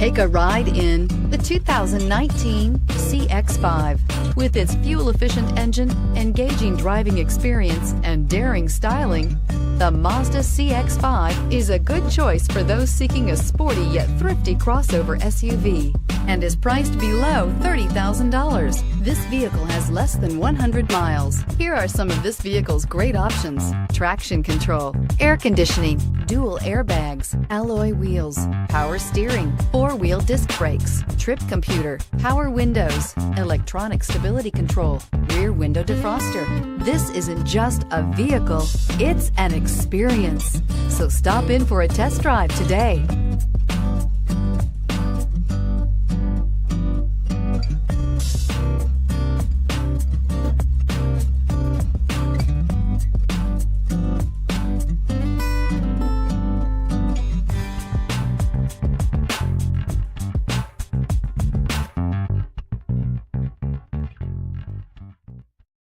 Take a ride in the 2019 CX-5. With its fuel-efficient engine, engaging driving experience, and daring styling, the Mazda CX-5 is a good choice for those seeking a sporty yet thrifty crossover SUV and is priced below $30,000. This vehicle has less than 100 miles. Here are some of this vehicle's great options: traction control, air conditioning, dual airbags, alloy wheels, power steering, four-wheel disc brakes, trip computer, power windows, electronic stability control, rear window defroster. This isn't just a vehicle, it's an experience. So stop in for a test drive today.